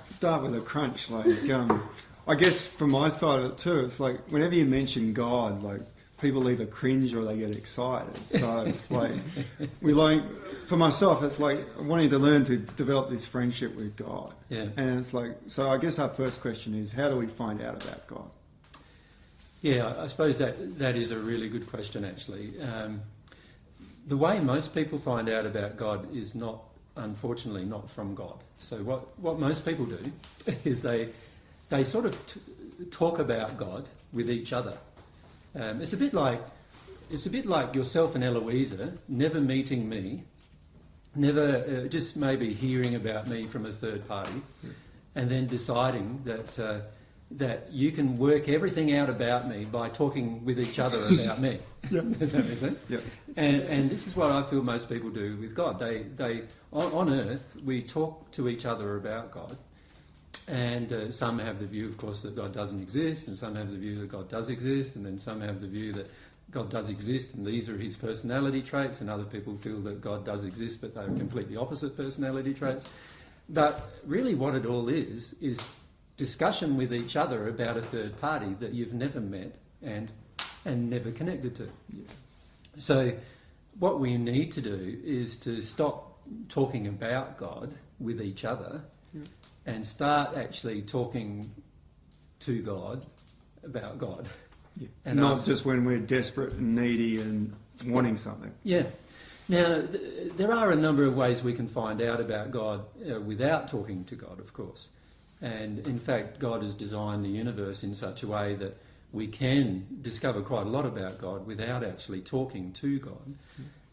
start with a crunch. I guess from my side of it too, it's like whenever you mention God, like people either cringe or they get excited. So it's like for myself, it's like wanting to learn to develop this friendship with God. Yeah. And it's like, so I guess our first question is, how do we find out about God? Yeah, I suppose that is a really good question, actually. The way most people find out about God is unfortunately not from God. So what most people do is they sort of talk about God with each other. It's a bit like yourself and Eloisa never meeting me, never just maybe hearing about me from a third party, and then deciding that you can work everything out about me by talking with each other about me. Yep. Does that make sense? Yep. And this is what I feel most people do with God. They on earth, we talk to each other about God, and some have the view, of course, that God doesn't exist, and some have the view that God does exist, and then some have the view that God does exist and these are his personality traits, and other people feel that God does exist but they're completely opposite personality traits. But really what it all is discussion with each other about a third party that you've never met and never connected to. Yeah. So what we need to do is to stop talking about God with each other and start actually talking to God about God. Yeah. And not just when we're desperate and needy and wanting something. Yeah. Now, there are a number of ways we can find out about God without talking to God, of course. And in fact, God has designed the universe in such a way that we can discover quite a lot about God without actually talking to God.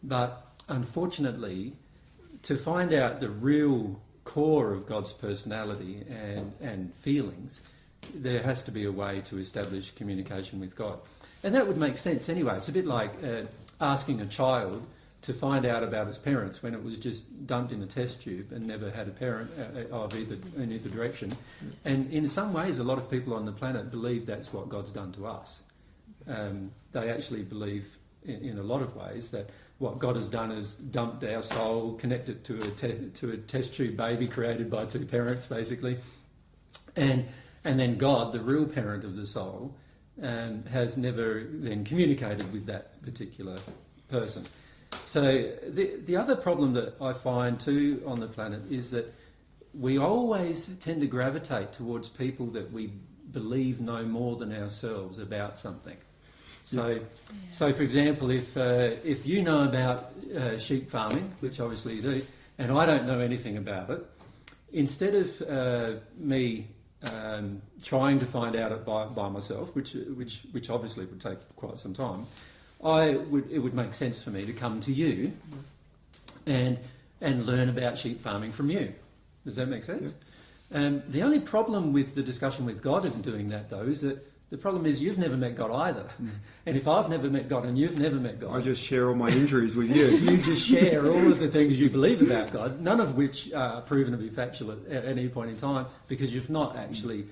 But unfortunately, to find out the real core of God's personality and feelings, there has to be a way to establish communication with God. And that would make sense anyway. It's a bit like asking a child to find out about its parents when it was just dumped in a test tube and never had a parent in either direction. And in some ways, a lot of people on the planet believe that's what God's done to us. They actually believe in a lot of ways that what God has done is dumped our soul, connected to a test tube baby created by two parents, basically. And then God, the real parent of the soul, has never then communicated with that particular person. So the other problem that I find too on the planet is that we always tend to gravitate towards people that we believe know more than ourselves about something. So for example, if you know about sheep farming, which obviously you do, and I don't know anything about it, instead of me trying to find out it by myself, which obviously would take quite some time, it would make sense for me to come to you and learn about sheep farming from you. Does that make sense? Yeah. The only problem with the discussion with God in doing that, though, is that the problem is you've never met God either. And if I've never met God and you've never met God... I just share all my injuries with you. You just share all of the things you believe about God, none of which are proven to be factual at any point in time, because you've not actually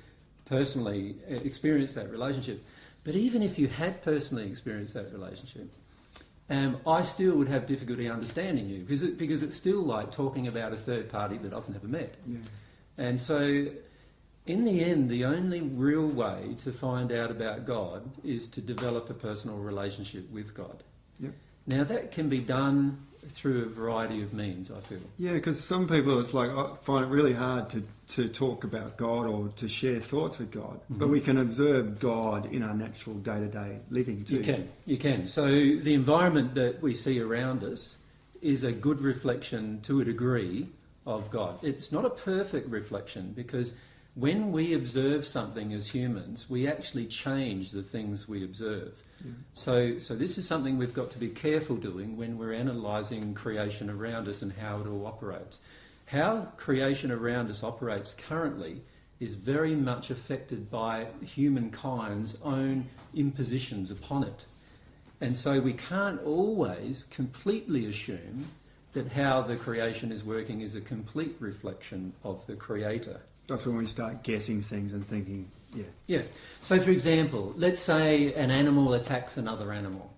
personally experienced that relationship. But even if you had personally experienced that relationship, I still would have difficulty understanding you, because it's still like talking about a third party that I've never met. Yeah. And so, in the end, the only real way to find out about God is to develop a personal relationship with God. Yep. Now, that can be done through a variety of means, I feel. Yeah, because some people, it's like, I find it really hard to talk about God or to share thoughts with God. Mm-hmm. But we can observe God in our natural day-to-day living too. You can. So the environment that we see around us is a good reflection, to a degree, of God. It's not a perfect reflection, because when we observe something as humans, we actually change the things we observe. Yeah. So this is something we've got to be careful doing when we're analysing creation around us and how it all operates. How creation around us operates currently is very much affected by humankind's own impositions upon it. And so we can't always completely assume that how the creation is working is a complete reflection of the Creator. That's when we start guessing things and thinking, Yeah. So, for example, let's say an animal attacks another animal.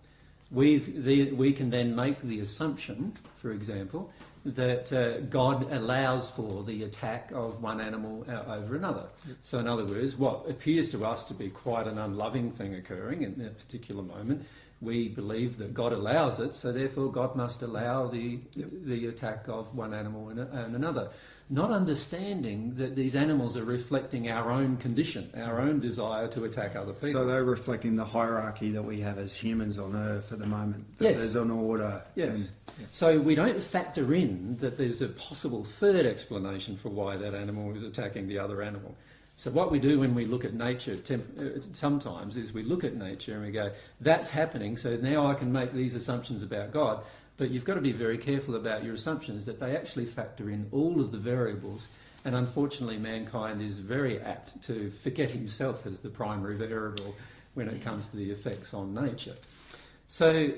We can then make the assumption, for example, that God allows for the attack of one animal over another. Yep. So in other words, what appears to us to be quite an unloving thing occurring in that particular moment, we believe that God allows it, so therefore God must allow the attack of one animal and another. Not understanding that these animals are reflecting our own condition, our own desire to attack other people. So they're reflecting the hierarchy that we have as humans on Earth at the moment. That there's an order. Yes. So we don't factor in that there's a possible third explanation for why that animal is attacking the other animal. So what we do when we look at nature sometimes is we look at nature and we go, that's happening, so now I can make these assumptions about God. But you've got to be very careful about your assumptions, that they actually factor in all of the variables. And unfortunately, mankind is very apt to forget himself as the primary variable when it comes to the effects on nature. So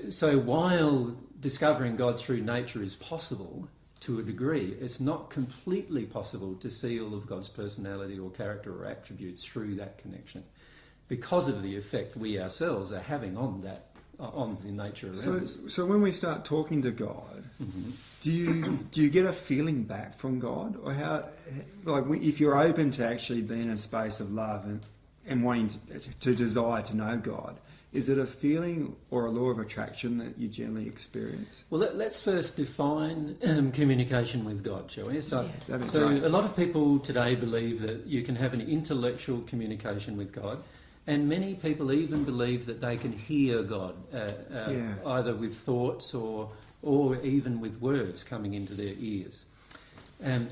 while discovering God through nature is possible, to a degree, it's not completely possible to see all of God's personality or character or attributes through that connection, because of the effect we ourselves are having on that, on the nature around us. So when we start talking to God, do you get a feeling back from God, or how? Like, if you're open to actually being in a space of love and wanting to desire to know God, is it a feeling or a law of attraction that you generally experience? Well, let's first define communication with God, shall we? So great. A lot of people today believe that you can have an intellectual communication with God, and many people even believe that they can hear God, either with thoughts or even with words coming into their ears. And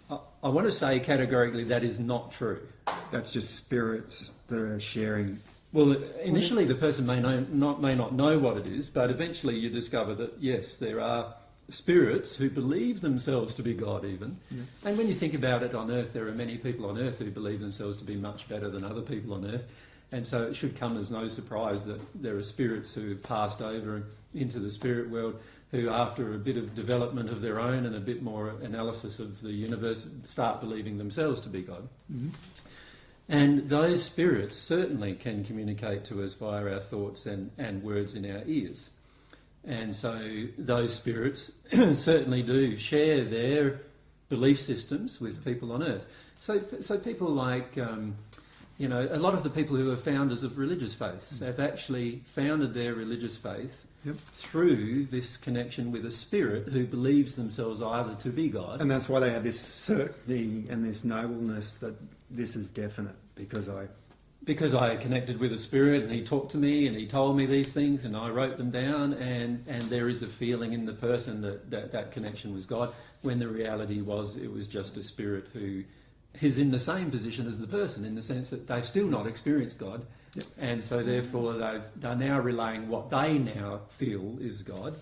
I want to say categorically that is not true. That's just spirits that are sharing. Well, initially the person may not know what it is, but eventually you discover that, yes, there are spirits who believe themselves to be God even. Yeah. And when you think about it, on Earth, there are many people on Earth who believe themselves to be much better than other people on Earth. And so it should come as no surprise that there are spirits who have passed over into the spirit world who, after a bit of development of their own and a bit more analysis of the universe, start believing themselves to be God. Mm-hmm. And those spirits certainly can communicate to us via our thoughts and words in our ears. And so those spirits certainly do share their belief systems with people on Earth. So people like, a lot of the people who are founders of religious faiths have actually founded their religious faith through this connection with a spirit who believes themselves either to be God. And that's why they have this certainty and this nobleness that this is definite, because I connected with a spirit and he talked to me and he told me these things and I wrote them down, and there is a feeling in the person that connection was God, when the reality was it was just a spirit who is in the same position as the person, in the sense that they've still not experienced God. Yep. And so therefore they're now relaying what they now feel is God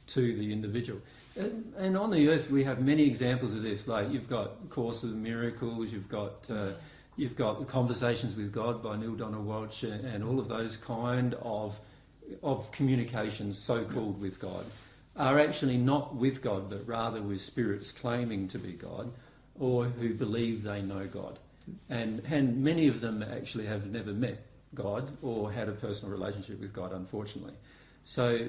to the individual. And on the Earth we have many examples of this. Like, you've got Course of Miracles, you've got Conversations with God by Neil Donald Walsh, and all of those kind of communications, so-called with God, are actually not with God, but rather with spirits claiming to be God, or who believe they know God. And many of them actually have never met God or had a personal relationship with God, unfortunately. So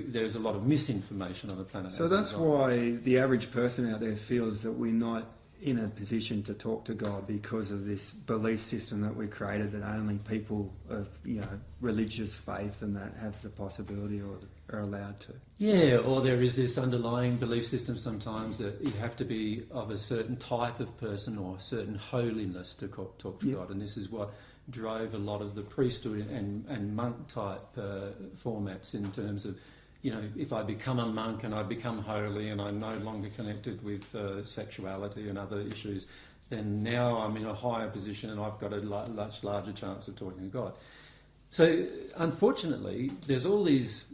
there's a lot of misinformation on the planet. So that's why the average person out there feels that we're not in a position to talk to God, because of this belief system that we created, that only people of religious faith and that have the possibility or are allowed to. Yeah, or there is this underlying belief system sometimes that you have to be of a certain type of person or a certain holiness to talk to God, and this is what drove a lot of the priesthood and monk type formats, in terms of, if I become a monk and I become holy and I'm no longer connected with sexuality and other issues, then now I'm in a higher position and I've got a much larger chance of talking to God. So unfortunately, there's all these,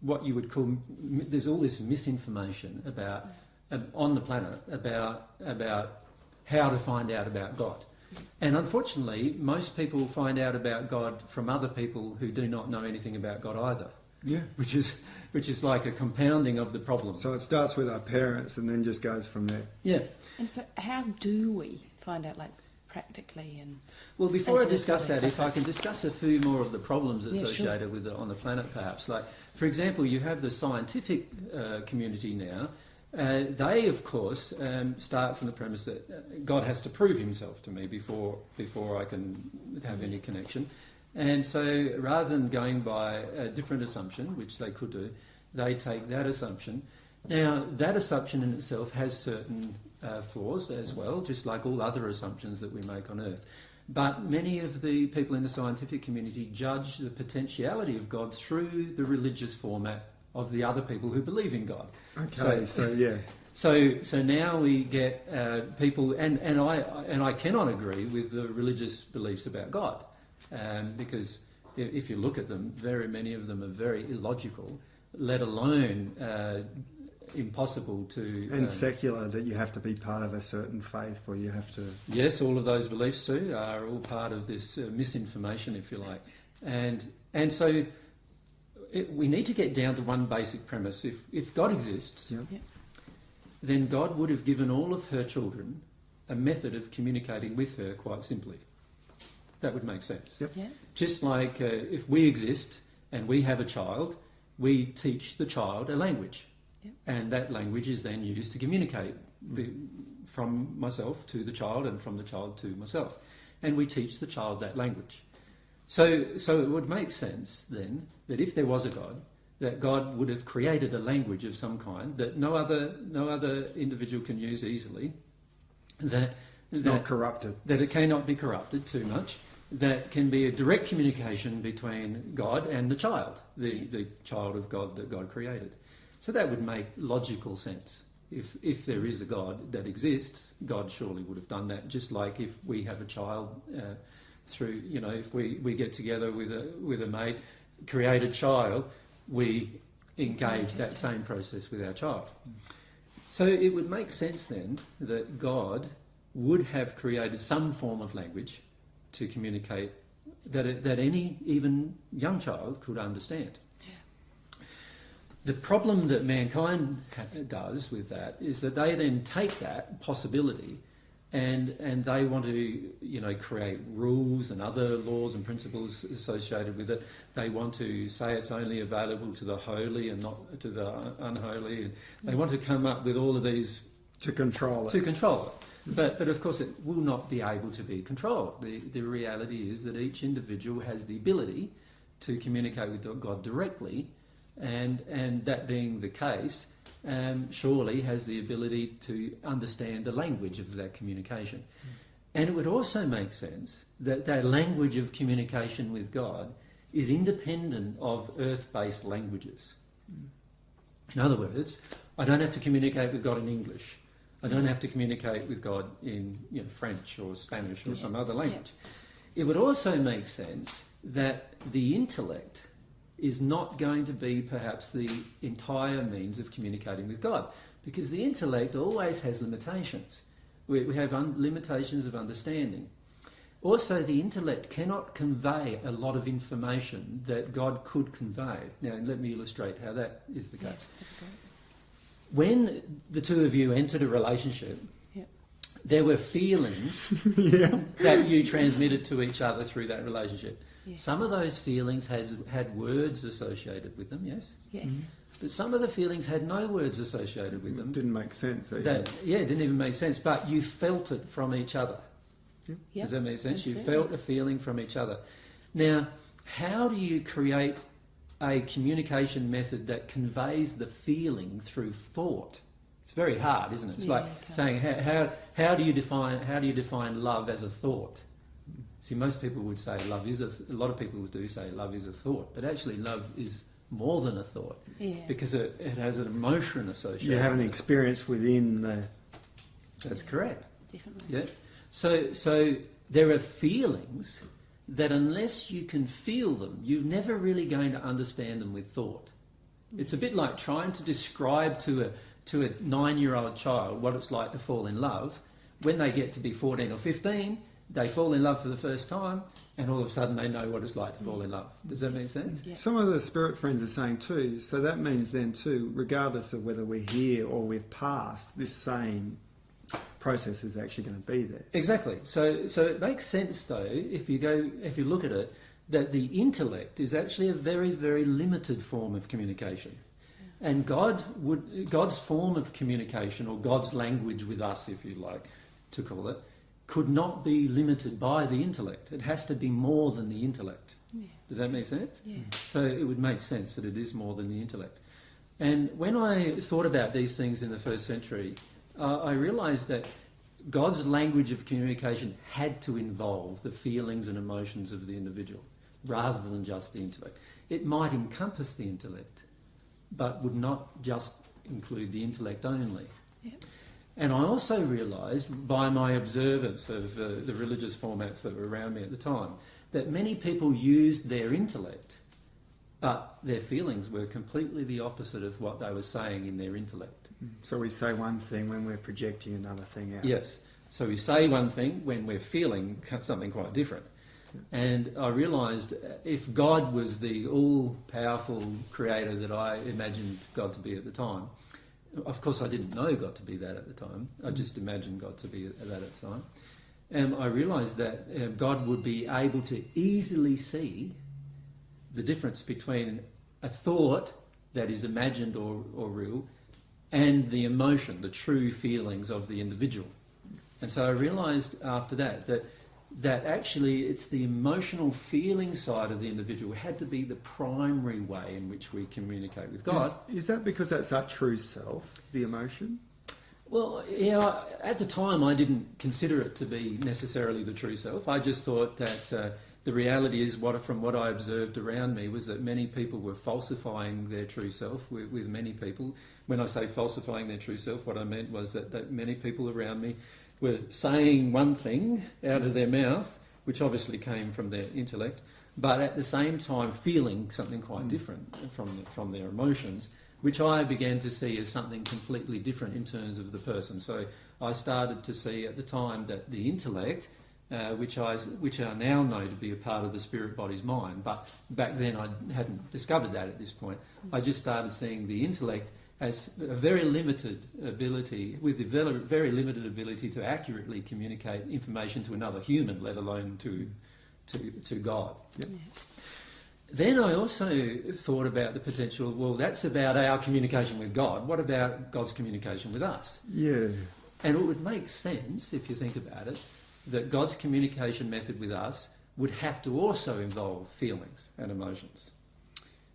there's all this misinformation about on the planet about how to find out about God. And unfortunately, most people find out about God from other people who do not know anything about God either. Yeah, which is like a compounding of the problem. So it starts with our parents and then just goes from there. Yeah. And so how do we find out, like, practically? And well, before I discuss that, if I can discuss a few more of the problems associated with it on the planet, perhaps. Like, for example, you have the scientific community now they, of course, start from the premise that God has to prove himself to me before I can have any connection. And so rather than going by a different assumption, which they could do, they take that assumption. Now, that assumption in itself has certain flaws as well, just like all other assumptions that we make on earth. But many of the people in the scientific community judge the potentiality of God through the religious format of the other people who believe in God. Okay, so yeah. So now we get people, and I cannot agree with the religious beliefs about God, because if you look at them, very many of them are very illogical, let alone impossible to... And secular, that you have to be part of a certain faith, or you have to... Yes, all of those beliefs too are all part of this misinformation, if you like. And so we need to get down to one basic premise. If God exists, Yep. Yep. then God would have given all of her children a method of communicating with her quite simply. That would make sense. Yep. Yeah. Just like if we exist and we have a child, we teach the child a language. Yep. And that language is then used to communicate from myself to the child and from the child to myself. And we teach the child that language. So it would make sense then that if there was a God, that God would have created a language of some kind that no other individual can use easily, that Not corrupted. that it cannot be corrupted too much, that can be a direct communication between God and the child, the child of God that God created. So that would make logical sense. If there is a God that exists, God surely would have done that, just like if we have a child through, if we get together with a mate, create a child, we engage that same process with our child. So it would make sense then that God would have created some form of language to communicate that any even young child could understand. The problem that mankind does with that is that they then take that possibility and they want to, create rules and other laws and principles associated with it. They want to say it's only available to the holy and not to the unholy. And they want to come up with all of these To control it. to control it. But of course it will not be able to be controlled. The reality is that each individual has the ability to communicate with God directly, and that being the case, surely has the ability to understand the language of that communication. And it would also make sense that that language of communication with God is independent of earth-based languages. In other words, I don't have to communicate with God in English. I don't have to communicate with God in French or Spanish or some other language. It would also make sense that the intellect is not going to be perhaps the entire means of communicating with God, because the intellect always has limitations. We have limitations of understanding. Also, the intellect cannot convey a lot of information that God could convey. Now, let me illustrate how that is the case. When the two of you entered a relationship, there were feelings that you transmitted to each other through that relationship. Yeah. Some of those feelings had words associated with them, yes? Yes. Mm-hmm. But some of the feelings had no words associated with them. Didn't make sense. It didn't even make sense, but you felt it from each other. Yep. Does that make sense? You Absolutely. felt a feeling from each other. Now, how do you create a communication method that conveys the feeling through thought? It's very hard, isn't it? It's like saying how do you define love as a thought? See, most people would say love is a lot of people do say love is a thought, but actually love is more than a thought, because it has an emotion associated. You have an with it. experience within the... That's correct. Definitely. Yeah. So there are feelings that unless you can feel them, you're never really going to understand them with thought. It's a bit like trying to describe to a 9-year-old child what it's like to fall in love. When they get to be 14 or 15, they fall in love for the first time, and all of a sudden they know what it's like to fall in love. Does that make sense? Yeah. Some of the spirit friends are saying too, so that means then too, regardless of whether we're here or we've passed, this same process is actually going to be there. Exactly. So it makes sense though, if you look at it, that the intellect is actually a very, very limited form of communication. And God's form of communication, or God's language with us, if you like to call it, could not be limited by the intellect. It has to be more than the intellect. Yeah. Does that make sense? Yeah. So it would make sense that it is more than the intellect. And when I thought about these things in the first century, I realised that God's language of communication had to involve the feelings and emotions of the individual, rather than just the intellect. It might encompass the intellect, but would not just include the intellect only. Yeah. And I also realised, by my observance of the religious formats that were around me at the time, that many people used their intellect, but their feelings were completely the opposite of what they were saying in their intellect. So we say one thing when we're projecting another thing out. Yes. So we say one thing when we're feeling something quite different. And I realised if God was the all-powerful creator that I imagined God to be at the time, of course I didn't know God to be that at the time, I just imagined God to be that at the time, and I realised that God would be able to easily see the difference between a thought that is imagined or real and the emotion, the true feelings of the individual. And so I realised after that actually it's the emotional feeling side of the individual had to be the primary way in which we communicate with God. Is that because that's our true self, the emotion? Well, yeah, at the time I didn't consider it to be necessarily the true self. I just thought that the reality is, from what I observed around me, was that many people were falsifying their true self with many people. When I say falsifying their true self, what I meant was that many people around me were saying one thing out of their mouth, which obviously came from their intellect, but at the same time feeling something quite different from their emotions, which I began to see as something completely different in terms of the person. So I started to see at the time that the intellect, which I now know to be a part of the spirit body's mind, but back then I hadn't discovered that at this point. I just started seeing the intellect as a very limited ability, with a very limited ability to accurately communicate information to another human, let alone to God. Yep. Yeah. Then I also thought about the potential, well, that's about our communication with God. What about God's communication with us? Yeah. And it would make sense, if you think about it, that God's communication method with us would have to also involve feelings and emotions.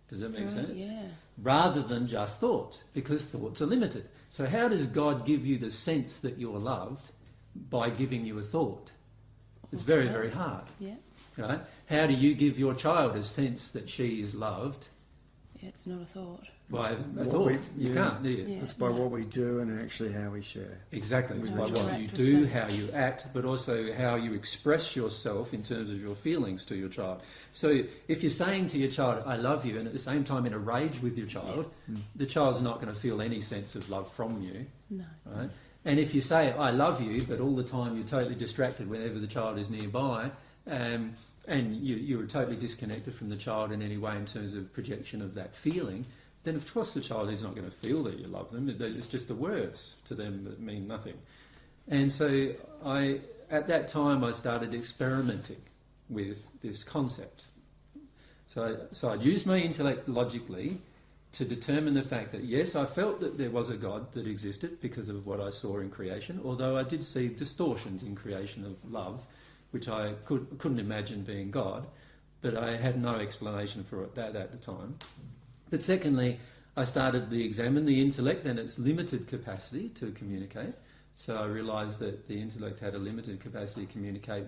Does that make sense? Yeah. Rather than just thoughts, because thoughts are limited. So how does God give you the sense that you're loved by giving you a thought? It's very, very hard. Yeah. Right? How do you give your child a sense that she is loved? Yeah, it's not a thought. By a what thought. we- You yeah. can't, do you? Yeah. It's by what we do and actually how we share. Exactly. It's How by you what interact you with do, them. how you act, but also how you express yourself in terms of your feelings to your child. So if you're saying to your child, I love you, and at the same time in a rage with your child, the child's not going to feel any sense of love from you. No. Right? And if you say, I love you, but all the time you're totally distracted whenever the child is nearby, and you're totally disconnected from the child in any way in terms of projection of that feeling, then of course the child is not going to feel that you love them. It's just the words to them that mean nothing. And so at that time I started experimenting with this concept. So I'd used my intellect logically to determine the fact that yes, I felt that there was a God that existed because of what I saw in creation, although I did see distortions in creation of love, which I couldn't imagine being God, but I had no explanation for it at the time. But secondly, I started to examine the intellect and its limited capacity to communicate. So I realised that the intellect had a limited capacity to communicate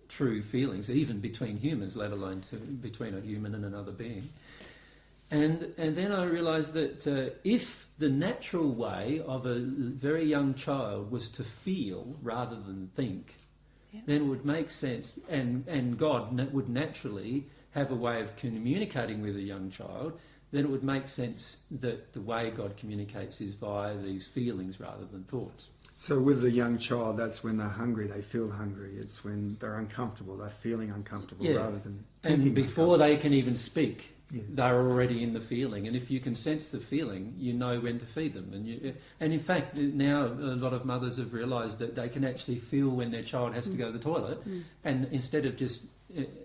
true feelings, even between humans, let alone between a human and another being. And then I realised that if the natural way of a very young child was to feel rather than think, then it would make sense, and God would naturally have a way of communicating with a young child, then it would make sense that the way God communicates is via these feelings rather than thoughts. So with the young child, that's when they're hungry, they feel hungry. It's when they're uncomfortable, they're feeling uncomfortable rather than thinking. And before they can even speak, they're already in the feeling, and if you can sense the feeling, you know when to feed them. And in fact, now a lot of mothers have realised that they can actually feel when their child has to go to the toilet, and instead of just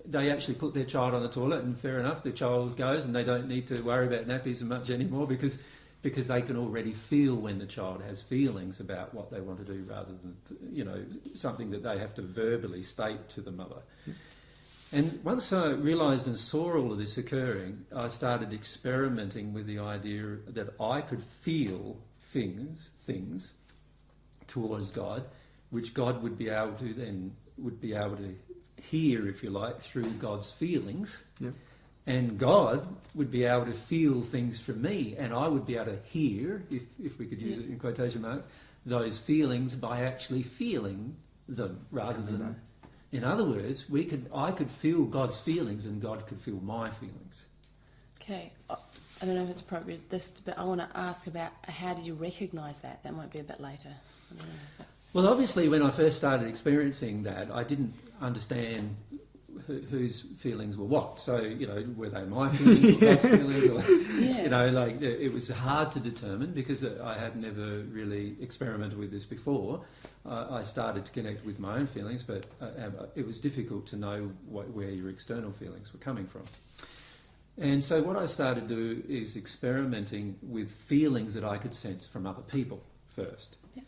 they actually put their child on the toilet, and fair enough, the child goes, and they don't need to worry about nappies as much anymore because they can already feel when the child has feelings about what they want to do, rather than something that they have to verbally state to the mother. And once I realised and saw all of this occurring, I started experimenting with the idea that I could feel things towards God, which God would be able to hear, if you like, through God's feelings. Yep. And God would be able to feel things from me, and I would be able to hear, if we could use it in quotation marks, those feelings by actually feeling them, rather than... In other words, I could feel God's feelings and God could feel my feelings. Okay, I don't know if it's appropriate, but I want to ask about how did you recognise that? That might be a bit later. I don't know. Well, obviously, when I first started experiencing that, I didn't understand whose feelings were what. So, were they my feelings or God's feelings? Or, it was hard to determine because I had never really experimented with this before. I started to connect with my own feelings, but it was difficult to know where your external feelings were coming from. And so what I started to do is experimenting with feelings that I could sense from other people first. Yeah.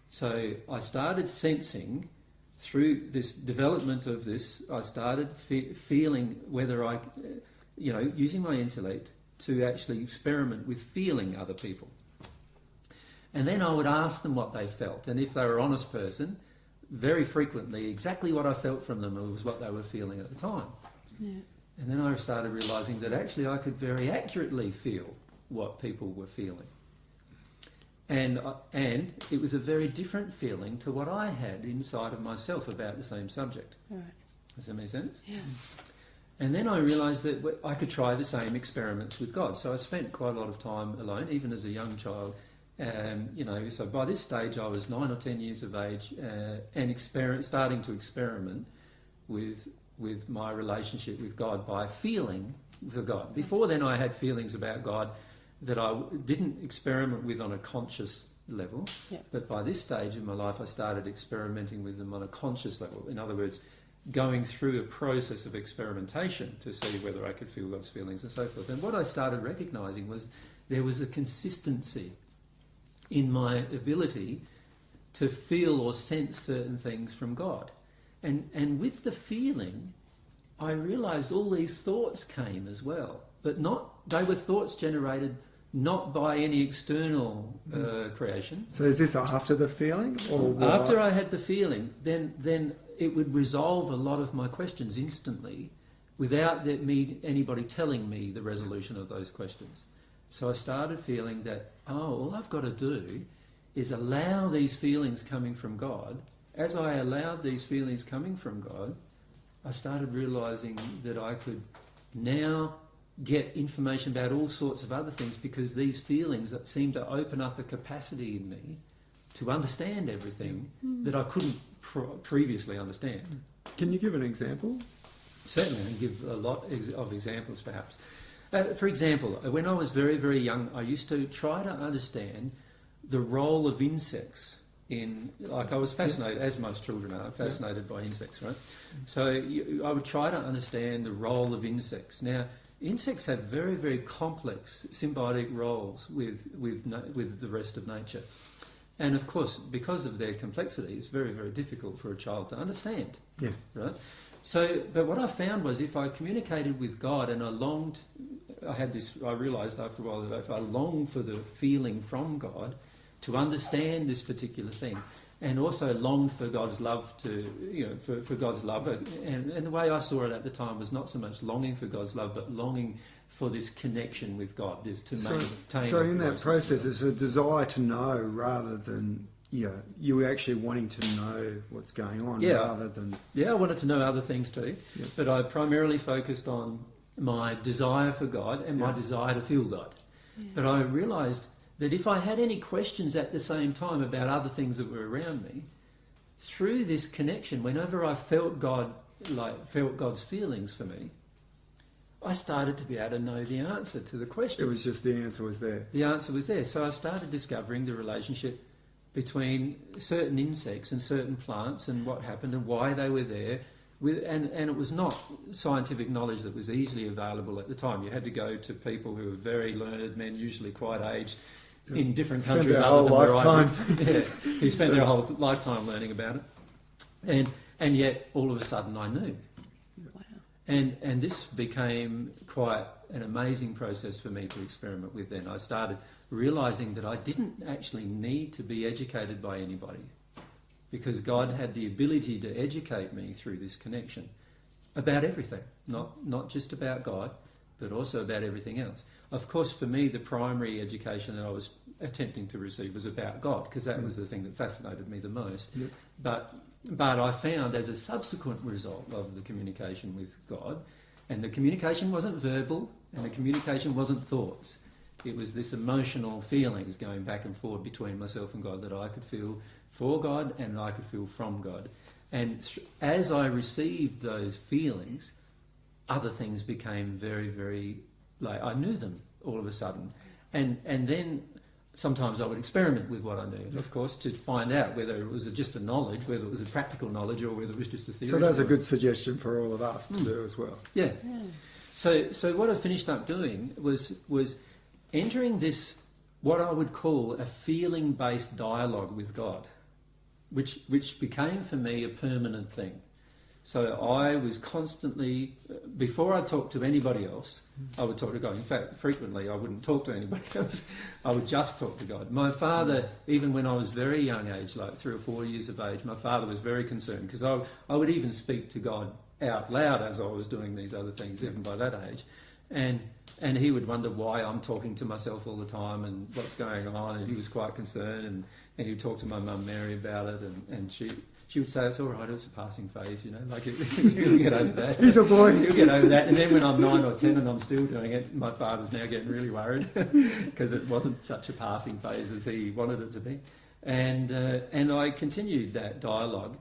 So I started sensing, through this development of this, I started feeling whether I, using my intellect to actually experiment with feeling other people. And then I would ask them what they felt. And if they were an honest person, very frequently exactly what I felt from them was what they were feeling at the time. Yeah. And then I started realising that actually I could very accurately feel what people were feeling. And it was a very different feeling to what I had inside of myself about the same subject. All right. Does that make sense? Yeah. And then I realised that I could try the same experiments with God. So I spent quite a lot of time alone, even as a young child. So by this stage I was 9 or 10 years of age and starting to experiment with my relationship with God by feeling for God. Before then I had feelings about God that I didn't experiment with on a conscious level, but by this stage in my life I started experimenting with them on a conscious level. In other words, going through a process of experimentation to see whether I could feel God's feelings and so forth. And what I started recognising was there was a consistency in my ability to feel or sense certain things from God. And with the feeling, I realised all these thoughts came as well, but they were thoughts generated not by any external creation. So is this after the feeling? Or after I had the feeling, then it would resolve a lot of my questions instantly without anybody telling me the resolution of those questions. So I started feeling that, all I've got to do is allow these feelings coming from God. As I allowed these feelings coming from God, I started realising that I could now get information about all sorts of other things, because these feelings that seemed to open up a capacity in me to understand everything that I couldn't previously understand. Can you give an example? Certainly, I can give a lot of examples perhaps. For example, when I was very, very young, I used to try to understand the role of insects I was fascinated, as most children are, fascinated by insects, right? So I would try to understand the role of insects. Now, insects have very, very complex symbiotic roles with the rest of nature. And of course, because of their complexity, it's very, very difficult for a child to understand. Yeah. Right? So, but what I found was if I communicated with God and I realised after a while that if I longed for the feeling from God to understand this particular thing, and also longed for God's love for God's love, and the way I saw it at the time was not so much longing for God's love, but longing for this connection with God, maintain. So in that process, it's a desire to know rather than you actually wanting to know what's going on rather than... Yeah, I wanted to know other things too, but I primarily focused on my desire for God and my desire to feel God. Yeah. But I realised that if I had any questions at the same time about other things that were around me, through this connection, whenever I felt God's feelings for me, I started to be able to know the answer to the question. It was just the answer was there. The answer was there. So I started discovering the relationship between certain insects and certain plants and what happened and why they were there. And it was not scientific knowledge that was easily available at the time. You had to go to people who were very learned men, usually quite aged, in different countries other than where I lived. Yeah, who spent their whole lifetime learning about it. And yet, all of a sudden, I knew. Wow. And this became quite an amazing process for me to experiment with then. I started realising that I didn't actually need to be educated by anybody, because God had the ability to educate me through this connection about everything, not just about God, but also about everything else. Of course, for me, the primary education that I was attempting to receive was about God, because that was the thing that fascinated me the most. Yep. But I found, as a subsequent result of the communication with God, and the communication wasn't verbal, and the communication wasn't thoughts. It was this emotional feelings going back and forth between myself and God that I could feel for God and I could feel from God. And as I received those feelings, other things became very, very, like I knew them all of a sudden. And then sometimes I would experiment with what I knew, of course, to find out whether it was just a knowledge, whether it was a practical knowledge, or whether it was just a theory. So that's a good suggestion for all of us to do as well. Yeah. So what I finished up doing was entering this, what I would call a feeling-based dialogue with God, which became for me a permanent thing. So I was constantly, before I talked to anybody else, I would talk to God. In fact, frequently I wouldn't talk to anybody else. I would just talk to God. My father, even when I was very young age, like 3 or 4 years of age, my father was very concerned, because I would even speak to God out loud as I was doing these other things, even by that age. And he would wonder why I'm talking to myself all the time and what's going on, and he was quite concerned, and he would talk to my mum Mary about it, and she would say, it's all right, it's a passing phase, like you'll get over that. He's a boy. You'll get over that. And then when I'm 9 or 10 and I'm still doing it, my father's now getting really worried because it wasn't such a passing phase as he wanted it to be. And I continued that dialogue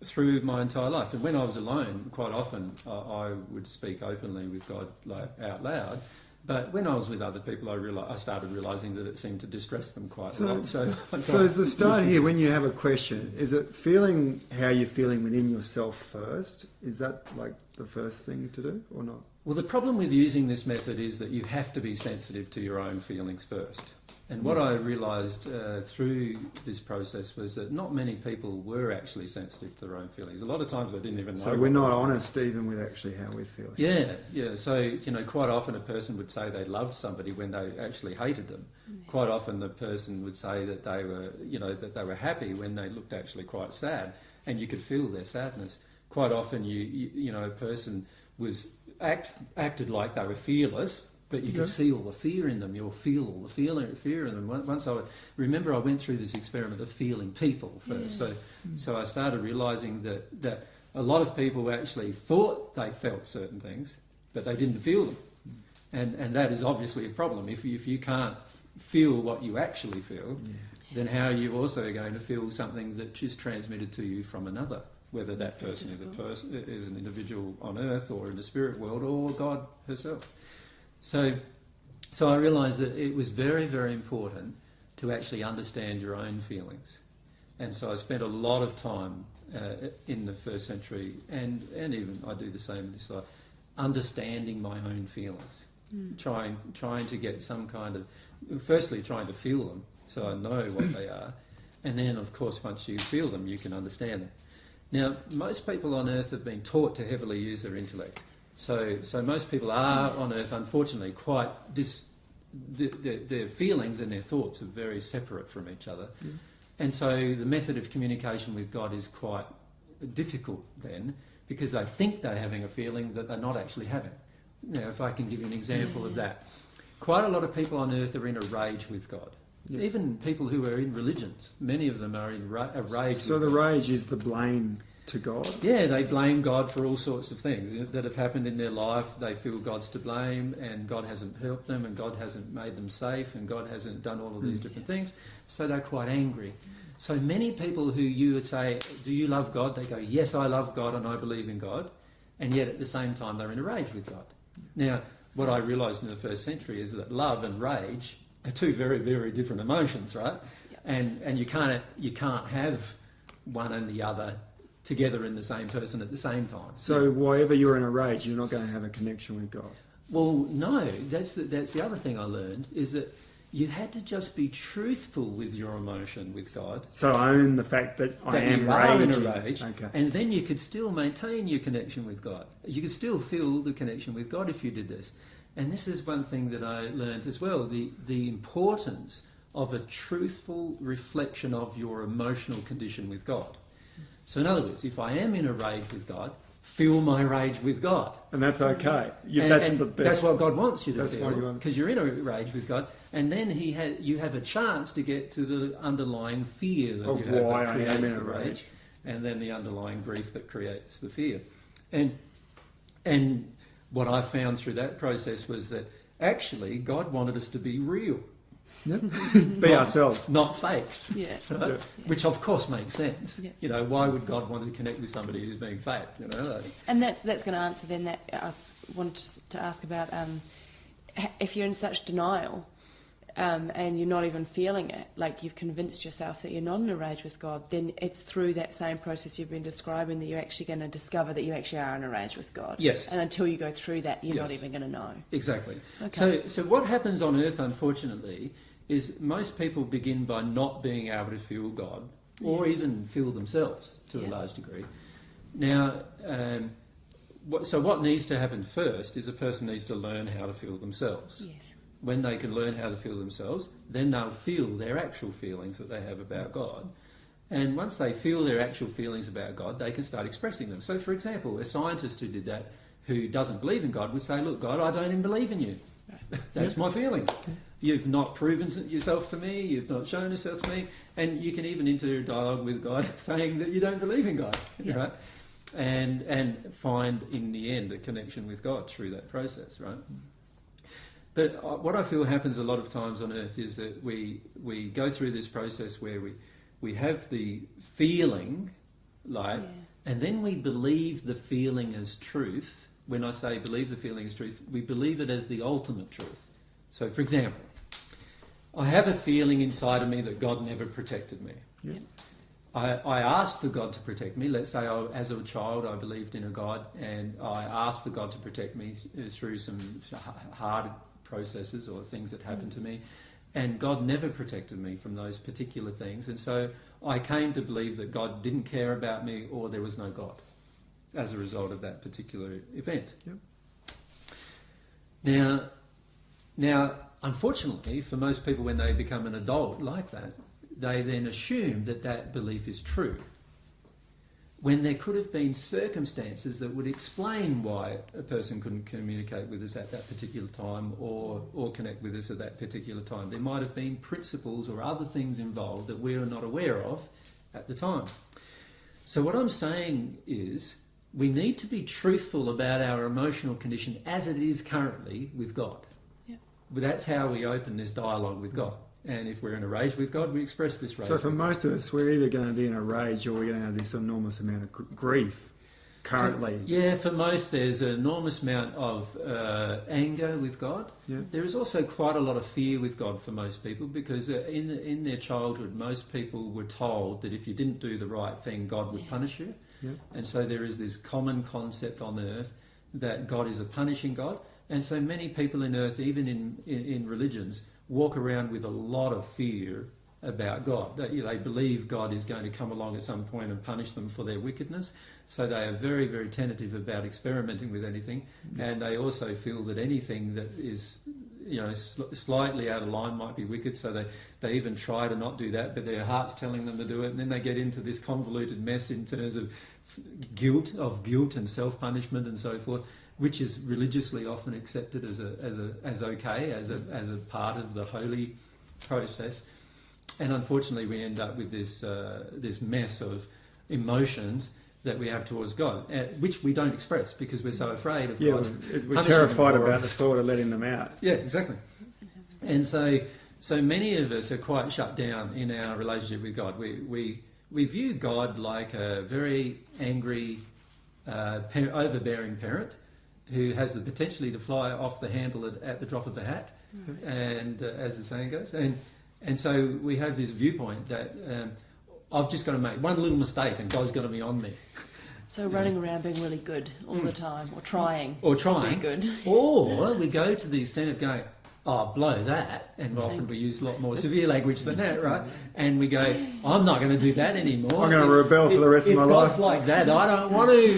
through my entire life. And when I was alone, quite often I would speak openly with God, like out loud. But when I was with other people, I started realising that it seemed to distress them quite a lot. So is the start here, when you have a question, is it feeling how you're feeling within yourself first? Is that like the first thing to do or not? Well, the problem with using this method is that you have to be sensitive to your own feelings first. And what I realised through this process was that not many people were actually sensitive to their own feelings. A lot of times they didn't even know. So we're not honest even with actually how we're feeling. Yeah. So, quite often a person would say they loved somebody when they actually hated them. Quite often the person would say that they were, that they were happy when they looked actually quite sad, and you could feel their sadness. Quite often a person was acted like they were fearless, but you could see all the fear in them. You'll feel all the fear in them. Once I went through this experiment of feeling people first. So I started realising that a lot of people actually thought they felt certain things, but they didn't feel them. And that is obviously a problem. If you can't feel what you actually feel, then how are you also going to feel something that is transmitted to you from another? Whether that person is an individual on earth or in the spirit world or God herself. So I realised that it was very, very important to actually understand your own feelings. And so I spent a lot of time in the first century, and even I do the same in this life, understanding my own feelings, trying to get some kind of, firstly trying to feel them so I know what they are, and then of course once you feel them you can understand them. Now most people on earth have been taught to heavily use their intellect. So most people are on earth, unfortunately, quite their feelings and their thoughts are very separate from each other. And so the method of communication with God is quite difficult then, because they think they're having a feeling that they're not actually having. Now, if I can give you an example of that. Quite a lot of people on earth are in a rage with God. Even people who are in religions, many of them are in a rage. So the rage is the blame to God? Yeah, they blame God for all sorts of things that have happened in their life. They feel God's to blame, and God hasn't helped them, and God hasn't made them safe, and God hasn't done all of these different things. So they're quite angry. So many people who you would say, do you love God? They go, yes, I love God and I believe in God. And yet at the same time they're in a rage with God. Now, what I realised in the first century is that love and rage are two very, very different emotions, right? Yep. And you can't have one and the other together in the same person at the same time. So wherever you're in a rage, you're not going to have a connection with God. Well, no, that's the other thing I learned, is that you had to just be truthful with your emotion with God. So own the fact that I am you are raging. in a rage, Okay. and then you could still maintain your connection with God. You could still feel the connection with God if you did this. And this is one thing that I learned as well, the importance of a truthful reflection of your emotional condition with God. So in other words, if I am in a rage with God, feel my rage with God. And that's okay. And the best. that's what God wants you to That's what He feel, wants. because you're in a rage with God, and then you have a chance to get to the underlying fear that Of you have why that I creates am in the a rage. and then the underlying grief that creates the fear. And what I found through that process was that actually God wanted us to be real. Yep. Be ourselves. Not fake. Yeah. Right? Yeah. Which of course makes sense. Yeah. You know, why would God want to connect with somebody who's being fake? You know, like, And that's going to answer then that I wanted to ask about if you're in such denial and you're not even feeling it, like you've convinced yourself that you're not in a rage with God, then it's through that same process you've been describing that you're actually going to discover that you actually are in a rage with God. Yes. And until you go through that, you're not Yes. even going to know. exactly. Okay. So what happens on earth, unfortunately, is most people begin by not being able to feel God or even feel themselves to a Yeah. large degree. Now, what needs to happen first is a person needs to learn how to feel themselves. Yes. When they can learn how to feel themselves, then they'll feel their actual feelings that they have about God. And once they feel their actual feelings about God, they can start expressing them. So, for example, a scientist who did that, who doesn't believe in God, would say, look, God, I don't even believe in you. That's my feeling. You've not proven yourself to me, you've not shown yourself to me, and you can even enter a dialogue with God saying that you don't believe in God, Yeah. right? And find in the end a connection with God through that process, right? But what I feel happens a lot of times on earth is that we go through this process where we have the feeling, like, and then we believe the feeling as truth. When I say believe the feeling as truth, we believe it as the ultimate truth. So, for example, I have a feeling inside of me that God never protected me. Yeah. I asked for God to protect me. Let's say as a child I believed in a God and I asked for God to protect me through some hard processes or things that happened to me, and God never protected me from those particular things, and so I came to believe that God didn't care about me or there was no God as a result of that particular event. Yep. Now, unfortunately, for most people when they become an adult like that, they then assume that that belief is true, when there could have been circumstances that would explain why a person couldn't communicate with us at that particular time or connect with us at that particular time. There might have been principles or other things involved that we're not aware of at the time. So what I'm saying is we need to be truthful about our emotional condition as it is currently with God. Yeah. But that's how we open this dialogue with God. And if we're in a rage with God, we express this rage. So for most of us, we're either going to be in a rage or we're going to have this enormous amount of grief currently. For most there's an enormous amount of anger with God. Yeah. There is also quite a lot of fear with God for most people because in their childhood most people were told that if you didn't do the right thing God would punish you. Yeah. And so there is this common concept on earth that God is a punishing God. And so many people in earth, even in religions, walk around with a lot of fear about God. They believe God is going to come along at some point and punish them for their wickedness. So they are very, very tentative about experimenting with anything. And they also feel that anything that is, slightly out of line might be wicked. So they even try to not do that, but their heart's telling them to do it. And then they get into this convoluted mess in terms of guilt and self-punishment and so forth, which is religiously often accepted as okay, as a part of the holy process. And unfortunately we end up with this mess of emotions that we have towards God, which we don't express because we're so afraid of God. We're terrified about the thought of letting them out. Yeah, exactly. And so many of us are quite shut down in our relationship with God. We view God like a very angry, overbearing parent who has the potentially to fly off the handle at the drop of the hat, and as the saying goes, and so we have this viewpoint that I've just got to make one little mistake and God's going to be on me. So running around being really good all the time, or trying to be good. Or we go to the extent of going, oh, blow that, and often we use a lot more severe language than that, right? And we go, I'm not going to do that anymore. I'm going to rebel for the rest of my life. If God's like that, I don't want to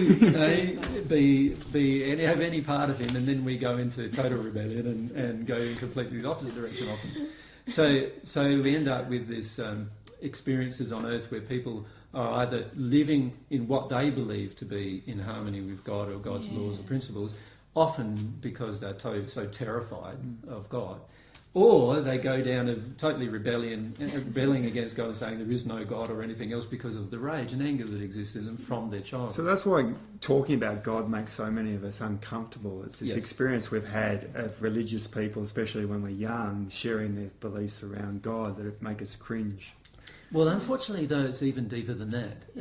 have any part of him, and then we go into total rebellion and go in completely the opposite direction often. So we end up with this experiences on earth where people are either living in what they believe to be in harmony with God or God's laws or principles, often because they're so terrified of God, or they go down a totally rebelling against God and saying there is no God or anything else because of the rage and anger that exists in them from their childhood. So that's why talking about God makes so many of us uncomfortable. It's this experience we've had of religious people, especially when we're young, sharing their beliefs around God that make us cringe. Well, unfortunately, though, it's even deeper than that.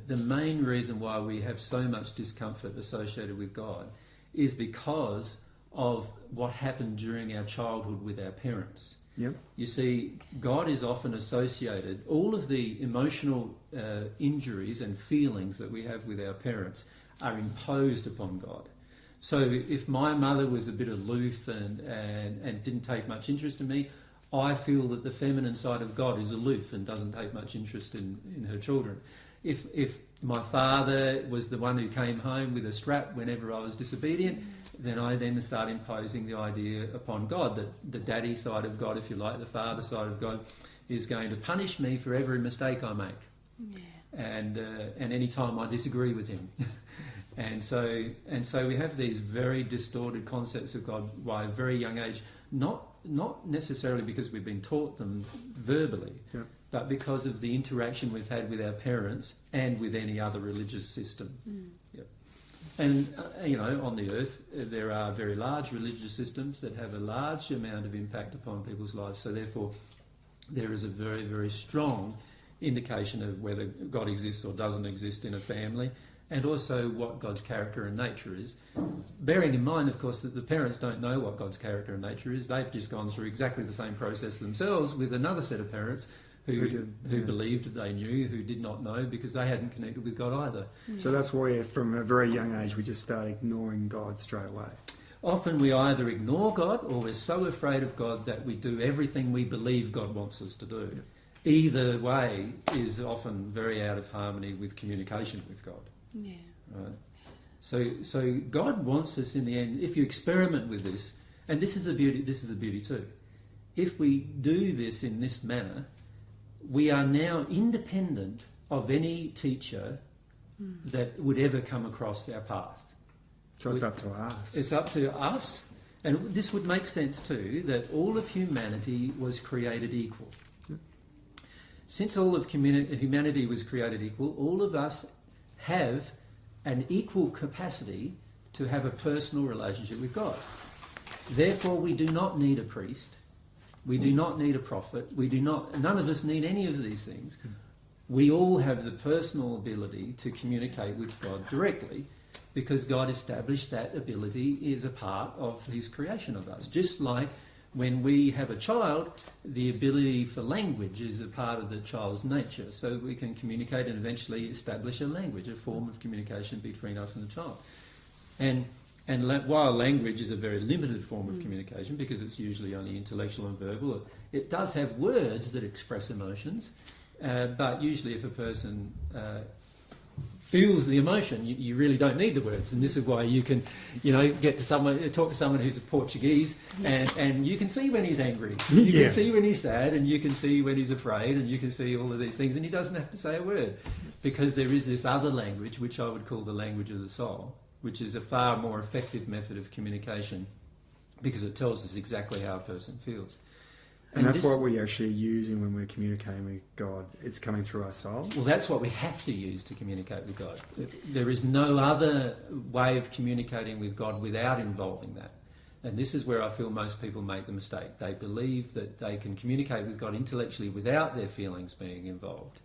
The main reason why we have so much discomfort associated with God is because of what happened during our childhood with our parents. Yep. You see, God is often associated, all of the emotional injuries and feelings that we have with our parents are imposed upon God. So if my mother was a bit aloof and didn't take much interest in me, I feel that the feminine side of God is aloof and doesn't take much interest in her children. If my father was the one who came home with a strap whenever I was disobedient, then I then start imposing the idea upon God that the daddy side of God, if you like, the father side of God, is going to punish me for every mistake I make, and any time I disagree with him. And so we have these very distorted concepts of God by a very young age, not necessarily because we've been taught them verbally, but because of the interaction we've had with our parents and with any other religious system. And, on the earth, there are very large religious systems that have a large amount of impact upon people's lives. So therefore, there is a very, very strong indication of whether God exists or doesn't exist in a family, and also what God's character and nature is. Bearing in mind, of course, that the parents don't know what God's character and nature is. They've just gone through exactly the same process themselves with another set of parents who believed they knew, who did not know, because they hadn't connected with God either. So that's why from a very young age we just start ignoring God straight away. Often we either ignore God or we're so afraid of God that we do everything we believe God wants us to do. Either way is often very out of harmony with communication with God. Right? So God wants us in the end, if you experiment with this, and this is a beauty too. If we do this in this manner, we are now independent of any teacher that would ever come across our path. So it's up to us. It's up to us, and this would make sense too, that all of humanity was created equal. Since all of humanity was created equal, all of us have an equal capacity to have a personal relationship with God. Therefore, we do not need a priest. We do not need a prophet. None of us need any of these things. We all have the personal ability to communicate with God directly, because God established that ability is a part of his creation of us. Just like when we have a child, the ability for language is a part of the child's nature, so we can communicate and eventually establish a language, a form of communication between us and the child. And while language is a very limited form of communication, because it's usually only intellectual and verbal, it does have words that express emotions, but usually if a person feels the emotion, you really don't need the words. And this is why you can, talk to someone who's a Portuguese, and you can see when he's angry, you can see when he's sad, and you can see when he's afraid, and you can see all of these things, and he doesn't have to say a word, because there is this other language, which I would call the language of the soul, which is a far more effective method of communication, because it tells us exactly how a person feels. And that's what we're actually using when we're communicating with God. It's coming through our soul. Well, that's what we have to use to communicate with God. There is no other way of communicating with God without involving that. And this is where I feel most people make the mistake. They believe that they can communicate with God intellectually without their feelings being involved.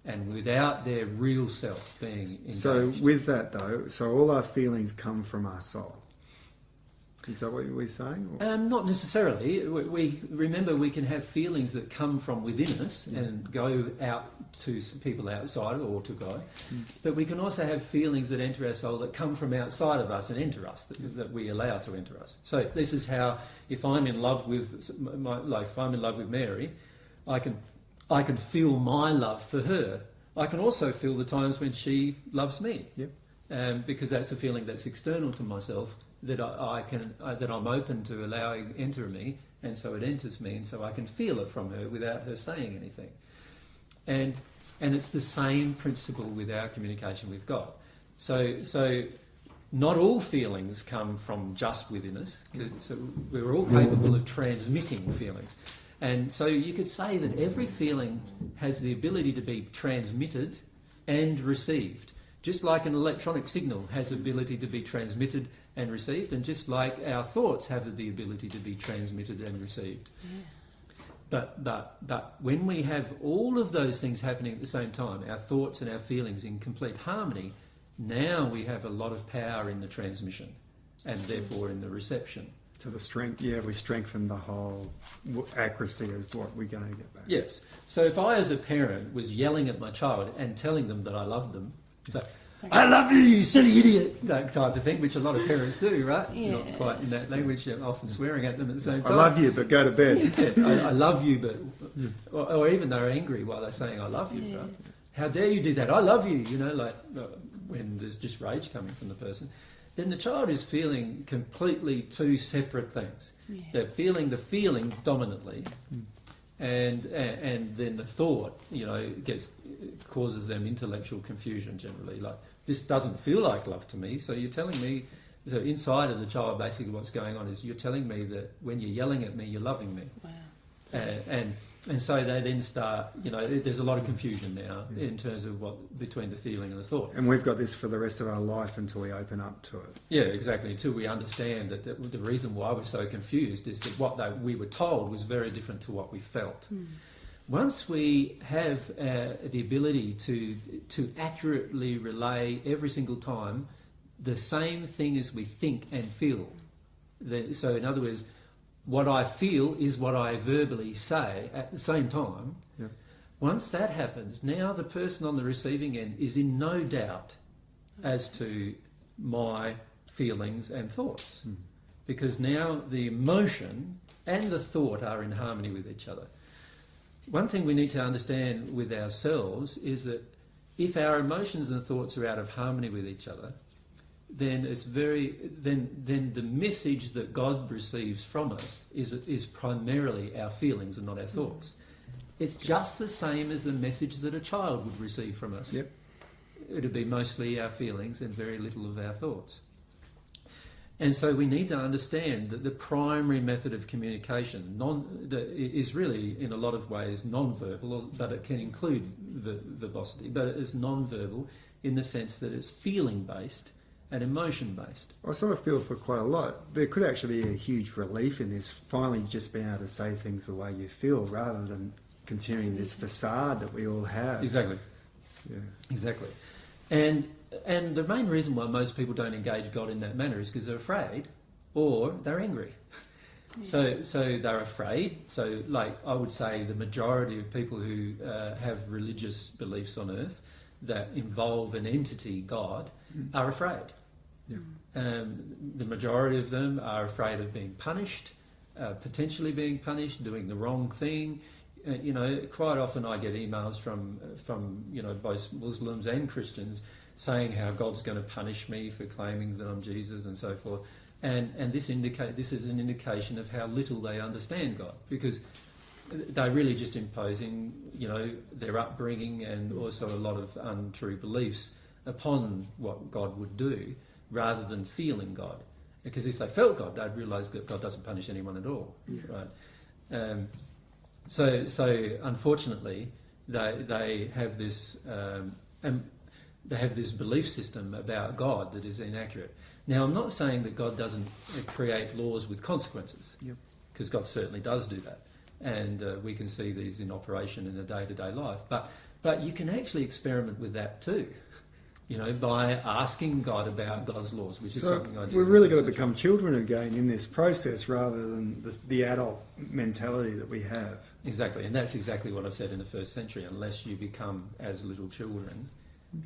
And without their real self being engaged. So with that though, so all our feelings come from our soul. Is that what we're saying? Or? Not necessarily. We remember we can have feelings that come from within us and go out to people outside or to God, but we can also have feelings that enter our soul that come from outside of us and enter us, that we allow to enter us. So this is how, if I'm in love with if I'm in love with Mary, I can feel my love for her. I can also feel the times when she loves me, because that's a feeling that's external to myself, that that I'm open to allowing enter me, and so it enters me, and so I can feel it from her without her saying anything. And it's the same principle with our communication with God. So not all feelings come from just within us. So we're all capable of transmitting feelings. And so you could say that every feeling has the ability to be transmitted and received, just like an electronic signal has the ability to be transmitted and received, and just like our thoughts have the ability to be transmitted and received. But when we have all of those things happening at the same time, our thoughts and our feelings in complete harmony, now we have a lot of power in the transmission and therefore in the reception. So the strength, we strengthen the whole accuracy of what we're going to get back. Yes. So if I, as a parent, was yelling at my child and telling them that I loved them, so I love you, you silly idiot, that type of thing, which a lot of parents do, right? Yeah. Not quite in that language, they're often swearing at them at the same time. I love you, but go to bed. I love you, but... Or even they're angry while they're saying, I love you, right? How dare you do that? I love you, when there's just rage coming from the person. Then the child is feeling completely two separate things. Yeah. They're feeling the feeling dominantly, and then the thought, causes them intellectual confusion generally. Like, this doesn't feel like love to me, so you're telling me... So inside of the child, basically what's going on is you're telling me that when you're yelling at me, you're loving me. Wow. And so they then start, there's a lot of confusion now in terms of between the feeling and the thought. And we've got this for the rest of our life until we open up to it. Yeah, exactly. Until we understand that the reason why we're so confused is that what we were told was very different to what we felt. Once we have the ability to accurately relay every single time the same thing as we think and feel, so in other words, what I feel is what I verbally say at the same time. Yep. Once that happens, now the person on the receiving end is in no doubt as to my feelings and thoughts. Because now the emotion and the thought are in harmony with each other. One thing we need to understand with ourselves is that if our emotions and thoughts are out of harmony with each other, then then the message that God receives from us is primarily our feelings and not our thoughts. It's just the same as the message that a child would receive from us. Yep. It would be mostly our feelings and very little of our thoughts. And so we need to understand that the primary method of communication is really, in a lot of ways, non-verbal, but it can include verbosity, but it is non-verbal in the sense that it's feeling-based and emotion-based. I sort of feel for quite a lot. There could actually be a huge relief in this, finally just being able to say things the way you feel rather than continuing this facade that we all have. Exactly. Yeah. Exactly. And the main reason why most people don't engage God in that manner is because they're afraid or they're angry. Yeah. So they're afraid. So, like, I would say the majority of people who have religious beliefs on earth that involve an entity, God, are afraid. Yeah. The majority of them are afraid of being punished, potentially being punished, doing the wrong thing. Quite often I get emails from both Muslims and Christians saying how God's going to punish me for claiming that I'm Jesus and so forth. And this is an indication of how little they understand God, because they're really just imposing, their upbringing and also a lot of untrue beliefs upon what God would do, rather than feeling God. Because if they felt God, they'd realise that God doesn't punish anyone at all, right? So unfortunately, they have this belief system about God that is inaccurate. Now, I'm not saying that God doesn't create laws with consequences, because God certainly does do that. And we can see these in operation in a day-to-day life. But you can actually experiment with that too. by asking God about God's laws, which is something I do. We've really got to become children again in this process rather than the adult mentality that we have. Exactly, and that's exactly what I said in the first century. Unless you become as little children,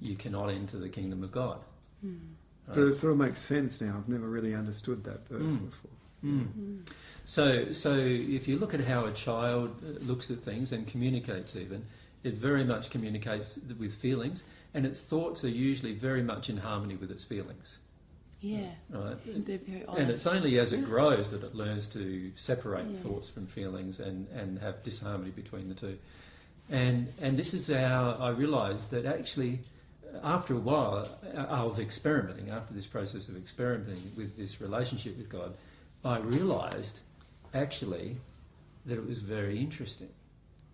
you cannot enter the kingdom of God. Mm. Right? But it sort of makes sense now. I've never really understood that verse before. Mm. So if you look at how a child looks at things and communicates even, it very much communicates with feelings, and its thoughts are usually very much in harmony with its feelings. Yeah. Right? They're very honest. And it's only as it grows that it learns to separate thoughts from feelings and have disharmony between the two. And this is how I realised that actually, after a while of experimenting, after this process of experimenting with this relationship with God, I realised actually that it was very interesting,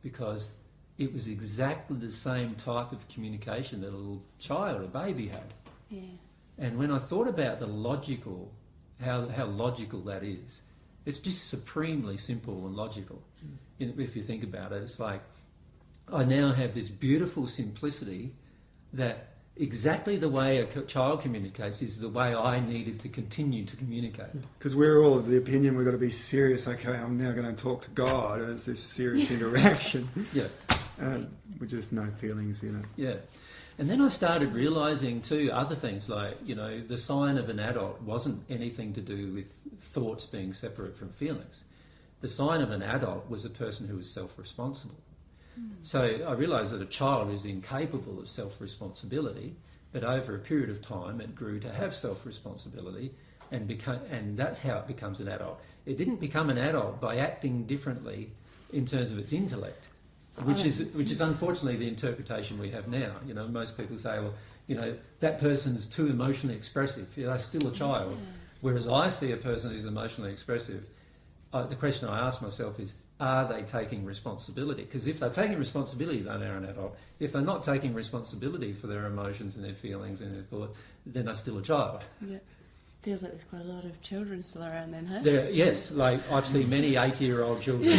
because it was exactly the same type of communication that a little child, a baby, had. Yeah. And when I thought about the logical, how logical that is, it's just supremely simple and logical. If you think about it, it's like I now have this beautiful simplicity that exactly the way a child communicates is the way I needed to continue to communicate. Because we're all of the opinion we've got to be serious. Okay, I'm now going to talk to God as this serious interaction. Yeah. With just no feelings in it. Yeah. And then I started realising too other things like, the sign of an adult wasn't anything to do with thoughts being separate from feelings. The sign of an adult was a person who was self-responsible. So I realised that a child is incapable of self-responsibility, but over a period of time it grew to have self-responsibility, and that's how it becomes an adult. It didn't become an adult by acting differently in terms of its intellect, which is unfortunately the interpretation we have now. Most people say, well, that person's too emotionally expressive. They're still a child. Whereas I see a person who's emotionally expressive, the question I ask myself is, are they taking responsibility? Because if they're taking responsibility, then they're an adult. If they're not taking responsibility for their emotions and their feelings and their thoughts, then they're still a child. Yeah. Feels like there's quite a lot of children still around then, huh? Yes, like I've seen many 80-year-old children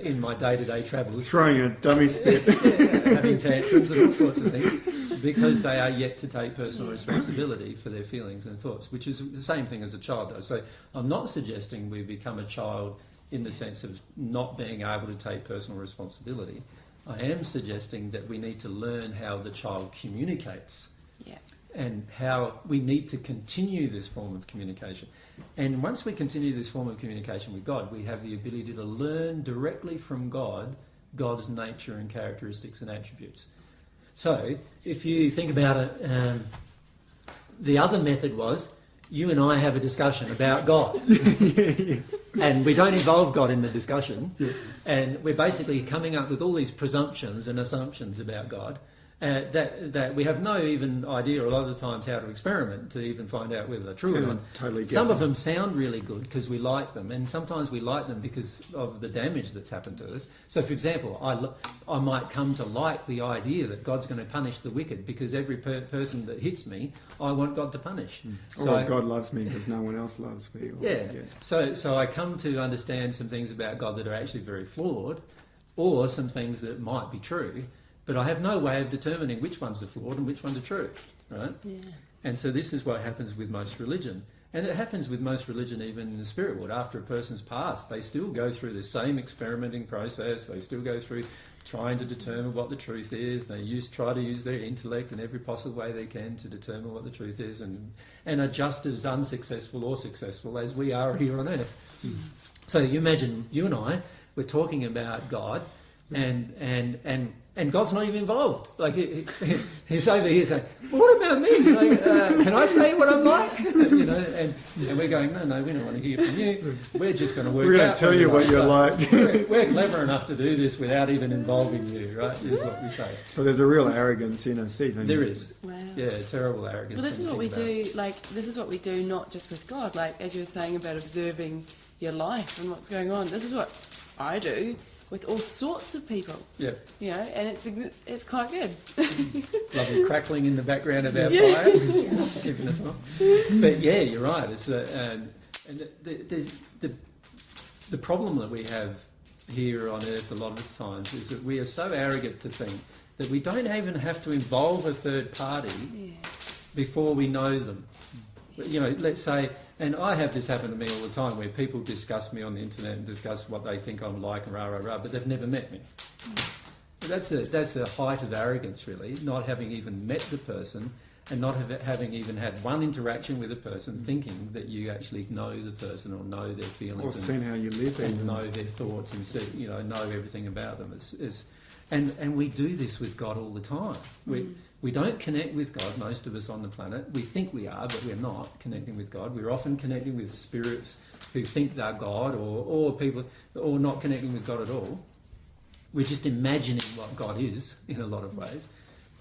in my day-to-day travels. Throwing a dummy spit. Having tantrums and all sorts of things, because they are yet to take personal responsibility for their feelings and thoughts, which is the same thing as a child does. So I'm not suggesting we become a child in the sense of not being able to take personal responsibility. I am suggesting that we need to learn how the child communicates. Yeah. And how we need to continue this form of communication. And once we continue this form of communication with God, we have the ability to learn directly from God, God's nature and characteristics and attributes. So, if you think about it, the other method was, you and I have a discussion about God. And we don't involve God in the discussion. And we're basically coming up with all these presumptions and assumptions about God. That we have no even idea a lot of the times how to experiment to even find out whether they're true or not. Totally Some of them sound really good because we like them, and sometimes we like them because of the damage that's happened to us. So, for example, I might come to like the idea that God's going to punish the wicked because every person that hits me, I want God to punish. Or God loves me because no one else loves me. So I come to understand some things about God that are actually very flawed, or some things that might be true. But I have no way of determining which ones are flawed and which ones are true, right? Yeah. And so this is what happens with most religion. And it happens with most religion even in the spirit world. After a person's passed, they still go through the same experimenting process. They still go through trying to determine what the truth is. They try to use their intellect in every possible way they can to determine what the truth is, and are just as unsuccessful or successful as we are here on earth. So you imagine you and I, we're talking about God, and God's not even involved. Like he's over here saying, well, "What about me? Like, can I say what I'm like?" And we're going, "No, we don't want to hear from you. We're just going to work. We're going to tell you what you're like." We're clever enough to do this without even involving you, right? Is what we say. So there's a real arrogance in us, even. There is. Wow. Yeah, terrible arrogance. Well, this is what we do. Like, this is what we do, not just with God. Like, as you were saying about observing your life and what's going on. This is what I do with all sorts of people. Yeah. And it's quite good. Lovely crackling in the background of our fire. Keeping us on. But yeah, you're right. It's and the problem that we have here on earth a lot of the times is that we are so arrogant to think that we don't even have to involve a third party before we know them. You know, let's say, and I have this happen to me all the time, where people discuss me on the internet and discuss what they think I'm like and rah rah rah, but they've never met me. That's a height of arrogance, really, not having even met the person and not having even had one interaction with a person, thinking that you actually know the person or know their feelings, or seen how you live, and know their thoughts, and see, you know everything about them. And we do this with God all the time. We don't connect with God, most of us on the planet. We think we are, but we're not connecting with God. We're often connecting with spirits who think they're God, or people, or not connecting with God at all. We're just imagining what God is in a lot of ways.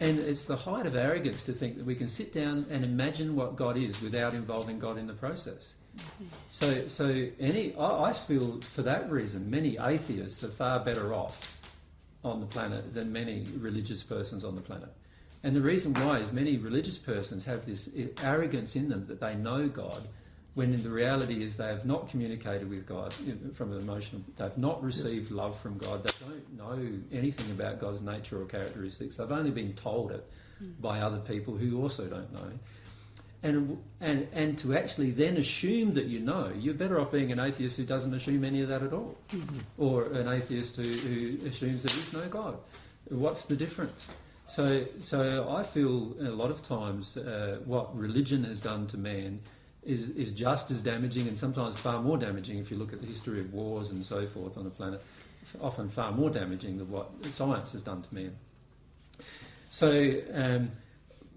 And it's the height of arrogance to think that we can sit down and imagine what God is without involving God in the process. I feel for that reason, many atheists are far better off on the planet than many religious persons on the planet. And the reason why is many religious persons have this arrogance in them that they know God, when in the reality is they have not communicated with God from an emotional, they've not received love from God, they don't know anything about God's nature or characteristics, they've only been told it by other people who also don't know. And to actually then assume that you know, you're better off being an atheist who doesn't assume any of that at all, or an atheist who assumes there is no God. What's the difference? So I feel a lot of times what religion has done to man is just as damaging, and sometimes far more damaging if you look at the history of wars and so forth on the planet, often far more damaging than what science has done to man. So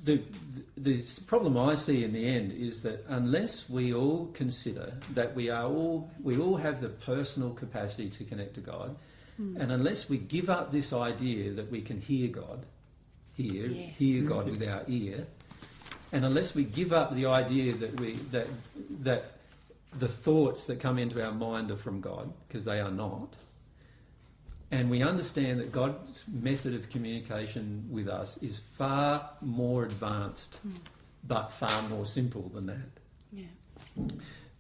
the problem I see in the end is that unless we all consider that we all have the personal capacity to connect to God, and unless we give up this idea that we can hear God, hear God with our ear, and unless we give up the idea that the thoughts that come into our mind are from God, because they are not, and we understand that God's method of communication with us is far more advanced, but far more simple than that,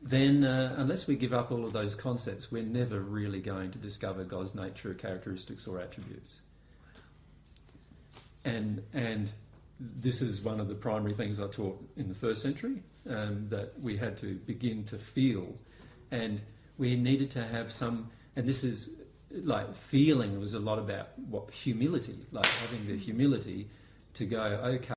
then unless we give up all of those concepts, we're never really going to discover God's nature, characteristics or attributes. And this is one of the primary things I taught in the first century, that we had to begin to feel, and we needed to have some, and this is like feeling was a lot about humility, like having the humility to go, okay,